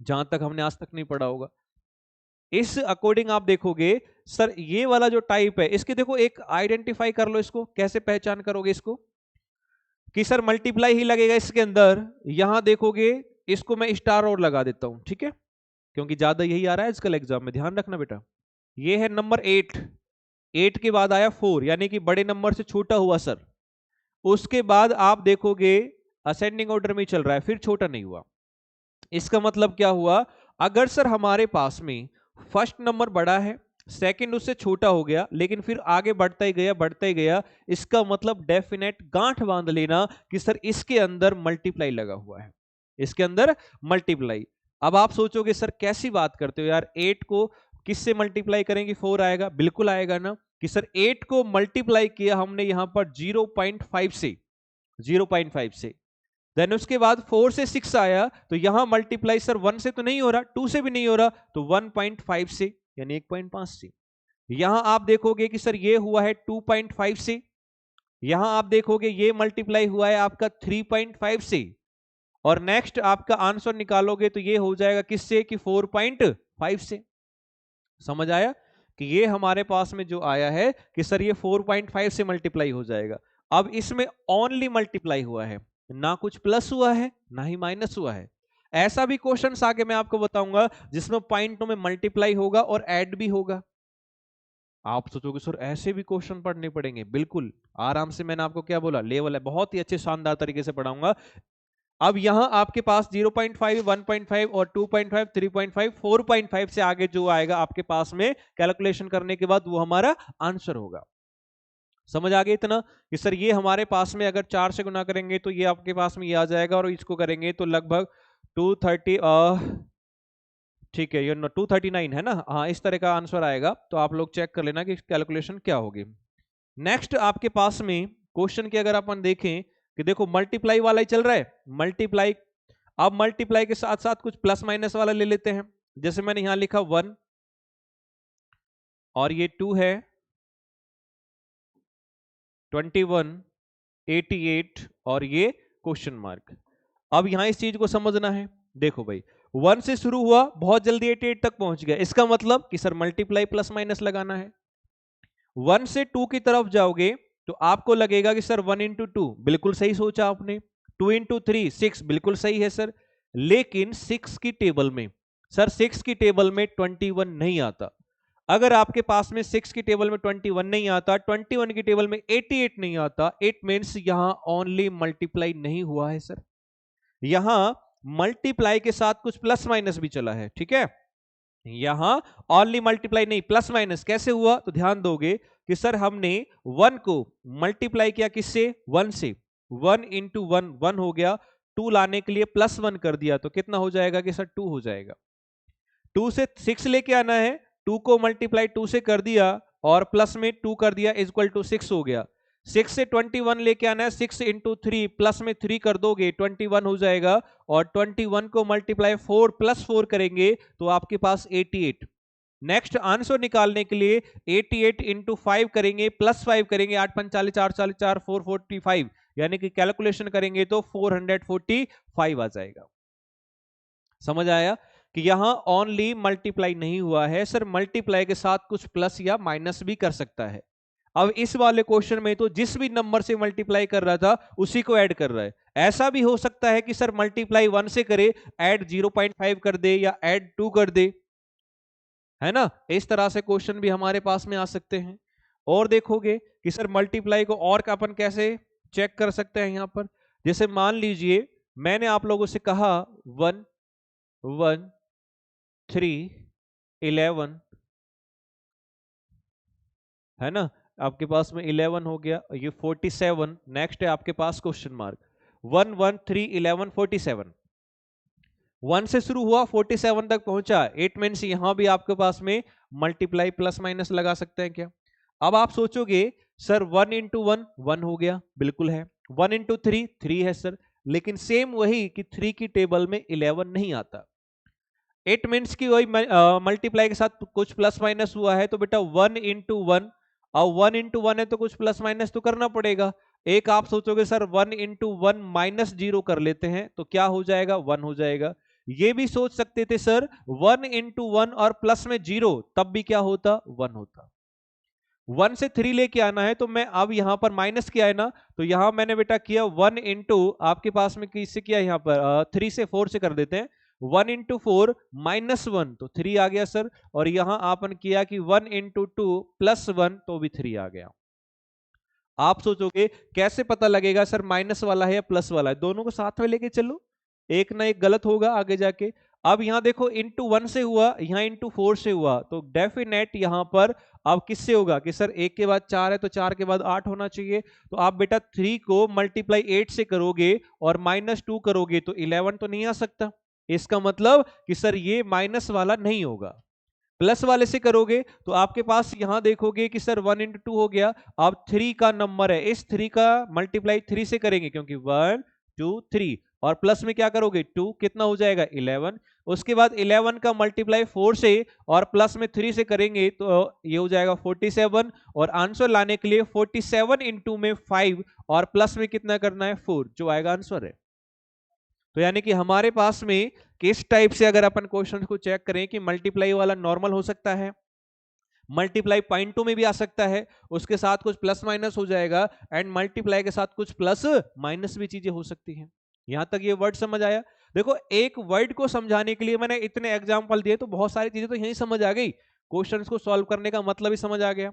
जहां तक हमने आज तक नहीं पढ़ा होगा। इस अकॉर्डिंग आप देखोगे सर ये वाला जो टाइप है इसके, देखो एक आइडेंटिफाई कर लो इसको, कैसे पहचान करोगे इसको कि सर मल्टीप्लाई ही लगेगा इसके अंदर। यहां देखोगे इसको मैं स्टार और लगा देता हूं, ठीक है, क्योंकि ज्यादा यही आ रहा है आजकल एग्जाम में, ध्यान रखना बेटा। ये है नंबर 8, 8 के बाद आया 4 यानी कि बड़े नंबर से छोटा हुआ सर। उसके बाद आप देखोगे असेंडिंग ऑर्डर में चल रहा है, फिर छोटा नहीं हुआ। इसका मतलब क्या हुआ, अगर सर हमारे पास में फर्स्ट नंबर बड़ा है, सेकंड उससे छोटा हो गया, लेकिन फिर आगे बढ़ता ही गया बढ़ता ही गया, इसका मतलब डेफिनेट गांठ बांध लेना कि सर इसके अंदर मल्टीप्लाई लगा हुआ है, इसके अंदर मल्टीप्लाई। अब आप सोचोगे सर कैसी बात करते हो यार, 8 को किससे मल्टीप्लाई करेंगे 4 आएगा, बिल्कुल आएगा ना, कि सर 8 को मल्टीप्लाई किया हमने यहां पर 0.5 से, 0.5 से, देन उसके बाद 4 से 6 आया तो यहां मल्टीप्लाई सर 1 से तो नहीं हो रहा, 2 से भी नहीं हो रहा, तो 1.5 से यानी 1.5 से। यहां आप देखोगे कि सर ये हुआ है 2.5 से, यहां आप देखोगे ये मल्टीप्लाई हुआ है आपका 3.5 से, और नेक्स्ट आपका आंसर निकालोगे तो ये हो जाएगा किससे कि 4.5 से। समझ आया कि ये हमारे पास में जो आया है कि सर ये 4.5 से मल्टीप्लाई हो जाएगा। अब इसमें ओनली मल्टीप्लाई हुआ है, ना कुछ प्लस हुआ है ना ही माइनस हुआ है। ऐसा भी क्वेश्चन आगे मैं आपको बताऊंगा जिसमें पॉइंटों में मल्टीप्लाई होगा और ऐड भी होगा। आप सोचोगे सर ऐसे भी क्वेश्चन पढ़ने पड़ेंगे, बिल्कुल आराम से, मैंने आपको क्या बोला लेवल है, बहुत ही अच्छे शानदार तरीके से पढ़ाऊंगा। अब यहां आपके पास 0.5 1.5 और 2.5 3.5 4.5 से आगे जो आएगा आपके पास में कैलकुलेशन करने के बाद वो हमारा आंसर होगा। समझ आ गया इतना कि सर ये हमारे पास में अगर 4 से गुना करेंगे तो ये आपके पास में ये आ जाएगा, और इसको करेंगे तो लगभग 230, ठीक है, ये 239 है ना, हाँ इस तरह का आंसर आएगा। तो आप लोग चेक कर लेना कि कैलकुलेशन क्या होगी। नेक्स्ट आपके पास में क्वेश्चन की अगर अपन देखें कि देखो मल्टीप्लाई वाला ही चल रहा है, मल्टीप्लाई। अब मल्टीप्लाई के साथ साथ कुछ प्लस माइनस वाला ले लेते हैं। जैसे मैंने यहां लिखा 1 और ये 2 है, 21 88 और ये क्वेश्चन मार्क। अब यहां इस चीज को समझना है, देखो भाई 1 से शुरू हुआ, बहुत जल्दी 88 तक पहुंच गया, इसका मतलब कि सर मल्टीप्लाई प्लस माइनस लगाना है। 1 से 2 की तरफ जाओगे तो आपको लगेगा कि सर 1 इंटू 2, बिल्कुल सही सोचा आपने। 2 इंटू 3 6, बिल्कुल सही है सर। लेकिन 6 की टेबल में, सर 6 की टेबल में 21 नहीं आता। अगर आपके पास में 6 की टेबल में 21 नहीं आता, 21 की टेबल में 88 नहीं आता, इट मीन्स यहां ओनली मल्टीप्लाई नहीं हुआ है सर, यहां मल्टीप्लाई के साथ कुछ प्लस माइनस भी चला है, ठीक है। यहां ओनली मल्टीप्लाई नहीं, प्लस माइनस कैसे हुआ, तो ध्यान दोगे कि सर हमने 1 को मल्टीप्लाई किया किससे, 1 से, 1 इंटू 1 1 हो गया, 2 लाने के लिए प्लस 1 कर दिया तो कितना हो जाएगा कि सर 2 हो जाएगा। 2 से 6 लेके आना है, 2 को मल्टीप्लाई 2 से कर दिया और प्लस में 2 कर दिया, इक्वल टू 6 हो गया। 6 से 21 लेके आना है, 6 इंटू 3 प्लस में 3 कर दोगे 21 हो जाएगा, और 21 को मल्टीप्लाई 4 प्लस 4 करेंगे तो आपके पास 88। नेक्स्ट आंसर निकालने के लिए 88 इंटू 5 करेंगे, प्लस 5 करेंगे, 8 5 40, 4 40, 4 445, यानी कि कैलकुलेशन करेंगे तो 445 आ जाएगा। समझ आया कि यहां ओनली मल्टीप्लाई नहीं हुआ है सर, मल्टीप्लाई के साथ कुछ प्लस या माइनस भी कर सकता है। अब इस वाले क्वेश्चन में तो जिस भी नंबर से मल्टीप्लाई कर रहा था उसी को ऐड कर रहा है। ऐसा भी हो सकता है कि सर मल्टीप्लाई 1 से करे, ऐड 0.5 कर दे या ऐड 2 कर दे, है ना। इस तरह से क्वेश्चन भी हमारे पास में आ सकते हैं। और देखोगे कि सर मल्टीप्लाई को और का अपन कैसे चेक कर सकते हैं। यहां पर जैसे मान लीजिए मैंने आप लोगों से कहा 1 1 3 11, है ना, आपके पास में 11 हो गया, ये 47, नेक्स्ट है आपके पास क्वेश्चन मार्क, 1 1 3 11 47, 1 से शुरू हुआ 47 तक पहुंचा, 8 मीन्स यहां भी आपके पास में मल्टीप्लाई प्लस माइनस लगा सकते हैं क्या। अब आप सोचोगे सर 1 इंटू 1 1 हो गया, बिल्कुल है, 1 इंटू 3 3 है सर, लेकिन सेम वही कि 3 की टेबल में 11 नहीं आता। 8 मीन्स की वही मल्टीप्लाई के साथ कुछ प्लस माइनस हुआ है, तो बेटा 1 इंटू 1, और 1 इंटू 1 है तो कुछ प्लस माइनस तो करना पड़ेगा। एक आप सोचोगे सर 1 इंटू 1 माइनस 0 कर लेते हैं तो क्या हो जाएगा, 1 हो जाएगा। ये भी सोच सकते थे सर 1 इंटू 1 और प्लस में 0, तब भी क्या होता, 1 होता। 1 से 3 लेके आना है तो मैं अब यहां पर माइनस किया है ना, तो यहां मैंने बेटा किया 1 इंटू, आपके पास में किससे किया, यहां पर 3 से 4 से कर देते हैं, 1 इंटू 4 माइनस 1 तो 3 आ गया सर, और यहां आपने किया कि 1 इंटू 2 प्लस 1 तो भी 3 आ गया। आप सोचोगे कैसे पता लगेगा सर माइनस वाला है या प्लस वाला है, दोनों को साथ में लेके चलो, एक ना एक गलत होगा आगे जाके। अब यहां देखो इंटू 1 से हुआ, यहां इंटू 4 से हुआ, तो डेफिनेट यहां पर अब किससे होगा कि सर 1 के बाद 4 है तो 4 के बाद 8 होना चाहिए। तो आप बेटा 3 को मल्टीप्लाई 8 से करोगे और माइनस 2 करोगे तो 11 तो नहीं आ सकता। इसका मतलब कि सर ये माइनस वाला नहीं होगा। प्लस वाले से करोगे तो आपके पास यहां देखोगे कि सर 1 इंटू 2 हो गया, अब 3 का नंबर है, इस 3 का मल्टीप्लाई 3 से करेंगे क्योंकि 1 2 3, और प्लस में क्या करोगे 2, कितना हो जाएगा 11। उसके बाद 11 का मल्टीप्लाई 4 से और प्लस में 3 से करेंगे तो ये हो जाएगा 47, और आंसर लाने के लिए 47 इंटू में 5 और प्लस में कितना करना है 4, जो आएगा आंसर है। तो यानी कि हमारे पास में किस टाइप से अगर अपन क्वेश्चन को चेक करें कि मल्टीप्लाई वाला नॉर्मल हो सकता है, मल्टीप्लाई पॉइंट टू में भी आ सकता है, उसके साथ कुछ प्लस माइनस हो जाएगा, एंड मल्टीप्लाई के साथ कुछ प्लस माइनस भी चीजें हो सकती हैं। यहां तक ये वर्ड समझ आया। देखो एक वर्ड को समझाने के लिए मैंने इतने एग्जांपल दिए तो बहुत सारी चीजें तो यही समझ आ गई, क्वेश्चंस को सॉल्व करने का मतलब ही समझ आ गया।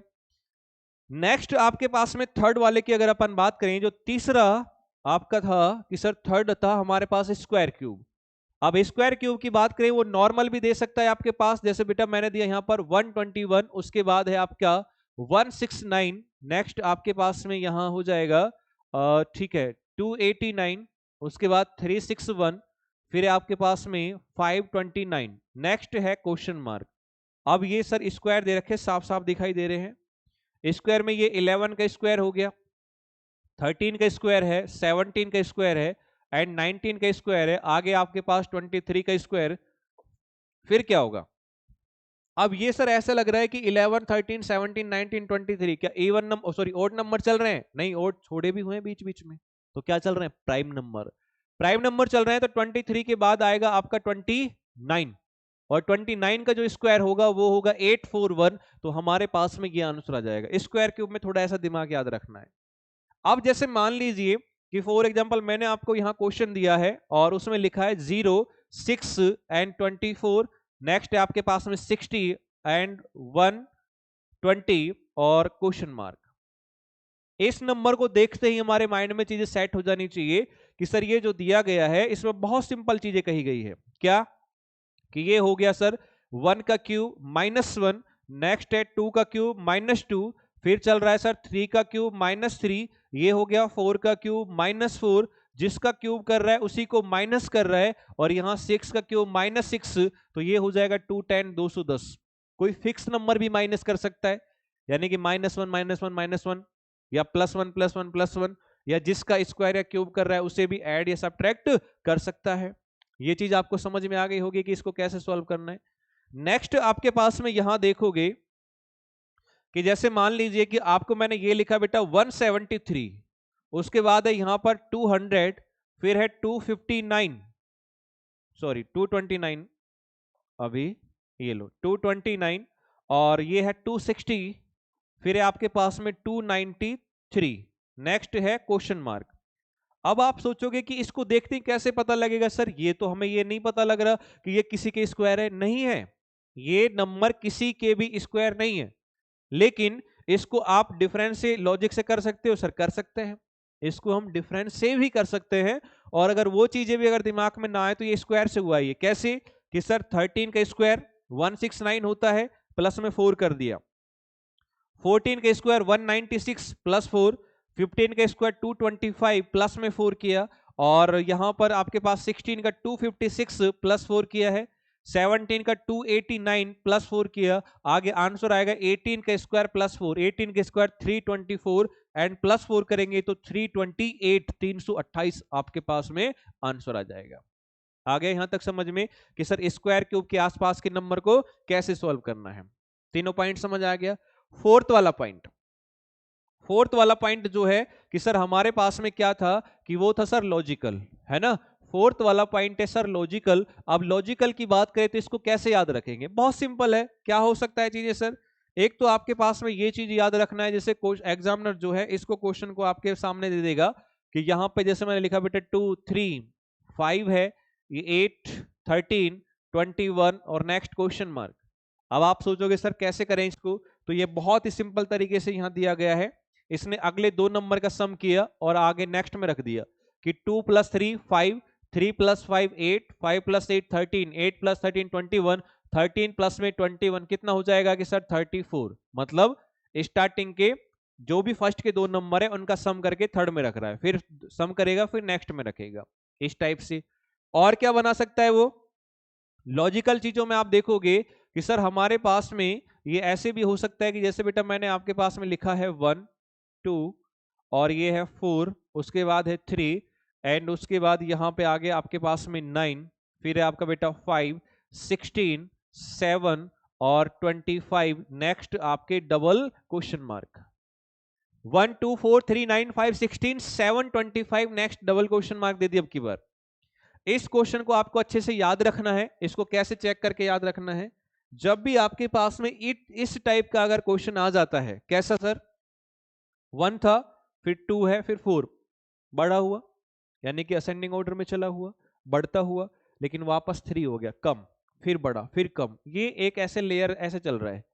नेक्स्ट आपके पास में थर्ड वाले की अगर अपन बात करें, जो तीसरा आपका था कि सर थर्ड था हमारे पास स्क्वायर क्यूब। अब स्क्वायर क्यूब की बात करें वो नॉर्मल भी दे सकता है आपके पास, जैसे बेटा मैंने दिया यहां पर 121, उसके बाद है आपका 169, नेक्स्ट आपके पास में यहां हो जाएगा ठीक है 289, उसके बाद 361, फिर है आपके पास में 529, नेक्स्ट है क्वेश्चन मार्क। अब ये सर स्क्वायर दे रखे, साफ साफ दिखाई दे रहे हैं। स्क्वायर में ये 11 का स्क्वायर हो गया, 13 का स्क्वायर है, 17 का स्क्वायर है, एंड 19 का स्क्वायर है, आगे आपके पास 23 का स्क्वायर, फिर क्या होगा। अब ये सर ऐसा लग रहा है कि 11 13 17 19 23 क्या even number, sorry odd number चल रहे हैं, नहीं ओड छोड़े भी हुए हैं बीच बीच में, तो क्या चल रहे हैं प्राइम नंबर, प्राइम नंबर चल रहे हैं। तो 23 के बाद आएगा आपका 29, और 29 का जो स्क्वायर होगा वो होगा 841, तो हमारे पास में ये आंसर आ जाएगा। स्क्वायर क्यूब में थोड़ा ऐसा दिमाग याद रखना है। अब जैसे मान लीजिए कि फॉर एग्जांपल मैंने आपको यहां क्वेश्चन दिया है और उसमें लिखा है 0 6 एंड 24, नेक्स्ट है आपके पास में 60 एंड 120 और क्वेश्चन मार्क। इस नंबर को देखते ही हमारे माइंड में चीजें सेट हो जानी चाहिए कि सर ये जो दिया गया है इसमें बहुत सिंपल चीजें कही गई है, क्या कि ये हो गया सर 1 का क्यूब -1, नेक्स्ट है 2 का क्यूब -2, फिर चल रहा है सर 3 का क्यूब -3, ये हो गया 4 का क्यूब -4, जिसका क्यूब कर रहा है उसी को माइनस कर रहा है, और यहां 6 का क्यूब -6, तो ये हो जाएगा 210 210। कोई फिक्स नंबर भी माइनस कर सकता है, यानी कि -1 -1 -1 या +1 +1 +1, या जिसका स्क्वायर या क्यूब कर रहा है उसे भी ऐड या सब्ट्रैक्ट कर सकता है। ये चीज आपको समझ में आ गई होगी कि इसको कैसे सॉल्व करना है। नेक्स्ट आपके पास में यहां देखोगे कि जैसे मान लीजिए कि आपको मैंने ये लिखा बेटा 173, उसके बाद है यहां पर 200, फिर है 259, सॉरी 229, अभी ये लो 229, और ये है 260, फिर है आपके पास में 293, नेक्स्ट है क्वेश्चन मार्क। अब आप सोचोगे कि इसको देखते ही कैसे पता लगेगा सर, ये तो हमें ये नहीं पता लग रहा कि ये किसी के स्क्वायर है। नहीं है, ये नंबर किसी के भी स्क्वायर नहीं है, लेकिन इसको आप डिफरेंस से लॉजिक से कर सकते हो सर, कर सकते हैं, इसको हम डिफरेंस से भी कर सकते हैं। और अगर वो चीजें भी अगर दिमाग में ना आए तो ये स्क्वायर से हुआ है, ये कैसे कि सर 13 का स्क्वायर 169 होता है, प्लस में 4 कर दिया, 14 का स्क्वायर 196 प्लस 4, 15 का स्क्वायर 225 प्लस में 4 किया, और यहां पर आपके पास 16 का 256 प्लस 4 किया है, 17 का 289 प्लस 4 किया, आगे आंसर आएगा 18 का स्क्वायर प्लस 4, 18 का स्क्वायर 324 एंड प्लस 4 करेंगे तो 328, 328 आपके पास में आंसर आ जाएगा। आ गया यहां तक समझ में कि सर स्क्वायर क्यूब के आसपास के नंबर को कैसे सॉल्व करना है। तीनों पॉइंट समझ आ गया। फोर्थ वाला पॉइंट, फोर्थ वाला पॉइंट जो है कि सर हमारे पास में क्या था कि वो था सर लॉजिकल, है ना। फोर्थ वाला पॉइंट है सर लॉजिकल। अब लॉजिकल की बात करें तो इसको कैसे याद रखेंगे, बहुत सिंपल है। क्या हो सकता है चीजें सर, एक तो आपके पास में ये चीज याद रखना है, जैसे एग्जामिनर जो है इसको क्वेश्चन को आपके सामने दे देगा कि यहाँ पे जैसे मैंने लिखा बेटा 2 3 5 है, ये 8 13 21 और नेक्स्ट क्वेश्चन मार्क। अब आप सोचोगे सर कैसे करें इसको, तो ये बहुत ही सिंपल तरीके से यहाँ दिया गया है। इसने अगले दो नंबर का सम किया और आगे नेक्स्ट में रख दिया कि 2 + 3 5, 3 + 5 8, 5 + 8 13, 8 + 13 21, 13 प्लस में 21 कितना हो जाएगा कि सर 34। मतलब स्टार्टिंग के जो भी फर्स्ट के दो नंबर है उनका सम करके थर्ड में रख रहा है, फिर सम करेगा फिर नेक्स्ट में रखेगा, इस टाइप से। और क्या बना सकता है वो लॉजिकल चीजों में, आप देखोगे कि सर हमारे पास में ये ऐसे भी हो सकता है कि जैसे बेटा मैंने आपके पास में लिखा है 1 2 और ये है 4, उसके बाद है 3 एंड उसके बाद यहाँ पे आगे आपके पास में 9, फिर है आपका बेटा 5 16 7 और 25, नेक्स्ट आपके double question mark 1 2 4 3 9 5 16 7 25, next double question mark दे दिया। अब की बार इस क्वेश्चन को आपको अच्छे से याद रखना है। इसको कैसे चेक करके याद रखना है, जब भी आपके पास में इस टाइप का अगर क्वेश्चन आ जाता है, कैसा सर 1 था फिर 2 है फिर 4, बढ़ा हुआ यानी कि असेंडिंग ऑर्डर में चला हुआ, बढ़ता हुआ, लेकिन वापस 3 हो गया, कम, फिर बढ़ा फिर कम, ये एक ऐसे लेयर ऐसे चल रहा है,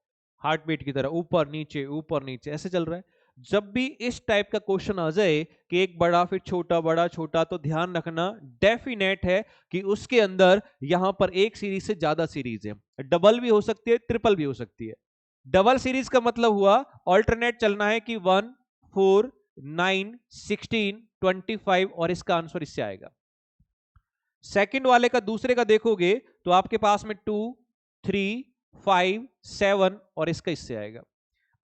हार्ट बीट की तरह ऊपर नीचे ऐसे चल रहा है। जब भी इस टाइप का क्वेश्चन आ जाए कि एक बड़ा फिर छोटा बड़ा छोटा, तो ध्यान रखना डेफिनेट है कि उसके अंदर यहां पर एक सीरीज से ज्यादा सीरीज है, डबल भी हो सकती है ट्रिपल भी हो सकती है। डबल सीरीज का मतलब हुआ ऑल्टरनेट चलना है कि 1 4 9 16 25 और इसका आंसर इससे आएगा। सेकंड वाले का दूसरे का देखोगे तो आपके पास में 2 3 5 7 और इसका इससे आएगा।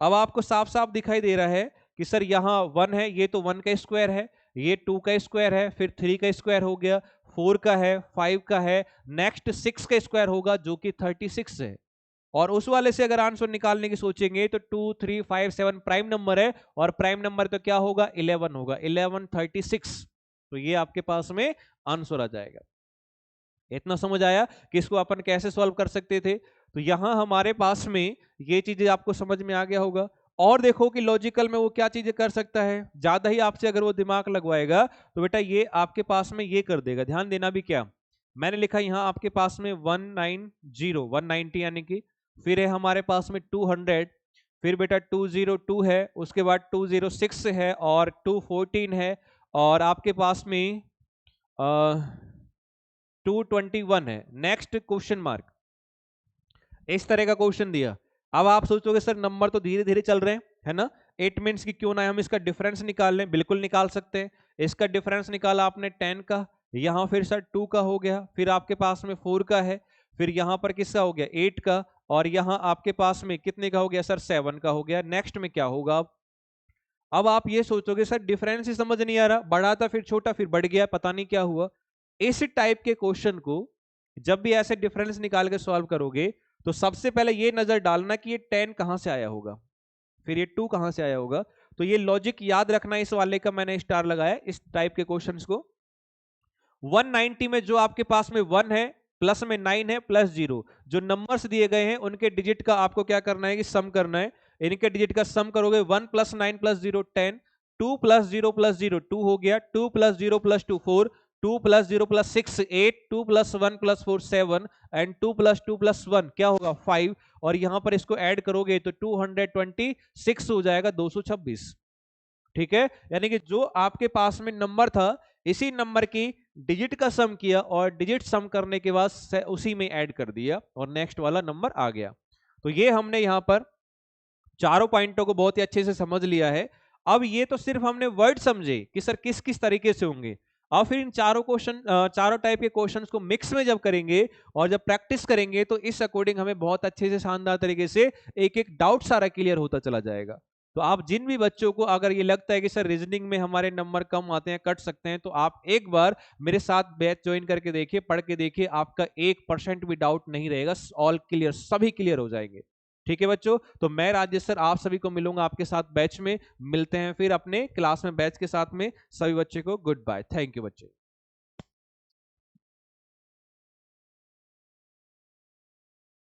अब आपको साफ साफ दिखाई दे रहा है कि सर यहाँ 1 है, ये तो 1 का स्क्वायर है, ये 2 का स्क्वायर है, फिर 3 का स्क्वायर हो गया, 4 का है, 5 का है, नेक्स्ट 6 का स्क्वायर होगा जो कि 36 है। और उस वाले से अगर आंसर निकालने की सोचेंगे तो 2 3 5 7 प्राइम नंबर है, और प्राइम नंबर तो क्या होगा 11 होगा, 11 36, तो ये आपके पास में आंसर आ जाएगा। इतना समझ आया कि इसको अपन कैसे सॉल्व कर सकते थे। तो यहां हमारे पास में ये चीजें आपको समझ में आ गया होगा। और देखो कि लॉजिकल में वो क्या चीजें कर सकता है, ज्यादा ही आपसे अगर वो दिमाग लगवाएगा तो बेटा ये आपके पास में ये कर देगा। ध्यान देना भी, क्या मैंने लिखा यहाँ आपके पास में 190 190 यानी कि, फिर है हमारे पास में 200, फिर बेटा 202 है, उसके बाद 206 है और 214 है, और आपके पास में 221 है, नेक्स्ट क्वेश्चन मार्क। इस तरह का क्वेश्चन दिया। अब आप सोचोगे सर नंबर तो धीरे धीरे चल रहे हैं, है ना, 8 मीन्स की क्यों ना हम इसका डिफरेंस निकाल लें, बिल्कुल निकाल सकते हैं। इसका डिफरेंस निकाला आपने 10 का, यहाँ फिर सर 2 का हो गया, फिर आपके पास में 4 का है, फिर यहाँ पर किसका हो गया 8 का, और यहाँ आपके पास में कितने का हो गया सर 7 का हो गया। नेक्स्ट में क्या होगा, अब आप ये सोचोगे सर डिफरेंस ही समझ नहीं आ रहा, बढ़ा था फिर छोटा फिर बढ़ गया, पता नहीं क्या हुआ। इस टाइप के क्वेश्चन को जब भी ऐसे डिफरेंस निकाल के सॉल्व करोगे तो सबसे पहले ये नजर डालना कि ये 10 कहां से आया होगा, फिर ये 2 कहां से आया होगा। तो ये लॉजिक याद रखना, इस वाले का मैंने स्टार लगाया इस टाइप के क्वेश्चंस को। 190 में जो आपके पास में 1 है, प्लस में 9 है, प्लस 0, जो नंबर्स दिए गए हैं उनके डिजिट का आपको क्या करना है कि सम करना है। इनके डिजिट का सम करोगे, 1 प्लस 9 प्लस 0 10, 2 प्लस 0 प्लस 0 2 हो गया, 2 plus 0 plus 2 4, 2 plus 0 plus 6 8, 2 plus 1 plus 4 7, and 2 plus 2 plus 1 क्या होगा 5, और यहां पर इसको ऐड करोगे तो 226 हो जाएगा, 226। ठीक है, यानी कि जो आपके पास में नंबर था इसी नंबर की डिजिट का सम किया और डिजिट सम करने के बाद उसी में ऐड कर दिया और नेक्स्ट वाला नंबर आ गया। तो ये हमने यहां पर चारों पॉइंटों को बहुत ही अच्छे से समझ लिया है। अब ये तो सिर्फ हमने वर्ड समझे कि सर किस किस तरीके से होंगे। अब फिर इन चारों क्वेश्चन, चारों टाइप के क्वेश्चंस को मिक्स में जब करेंगे और जब प्रैक्टिस करेंगे तो इस अकॉर्डिंग हमें बहुत अच्छे से शानदार तरीके से एक एक डाउट सारा क्लियर होता चला जाएगा। तो आप जिन भी बच्चों को अगर ये लगता है कि सर रीजनिंग में हमारे नंबर कम आते हैं, कट सकते हैं, तो आप एक बार मेरे साथ बैच ज्वाइन करके देखिए, पढ़ के देखिए, आपका 1% भी डाउट नहीं रहेगा, ऑल क्लियर, सभी क्लियर हो जाएंगे। ठीक है बच्चों, तो मैं राजेश सर आप सभी को मिलूंगा आपके साथ बैच में, मिलते हैं फिर अपने क्लास में बैच के साथ में। सभी बच्चे को गुड बाय, थैंक यू बच्चे।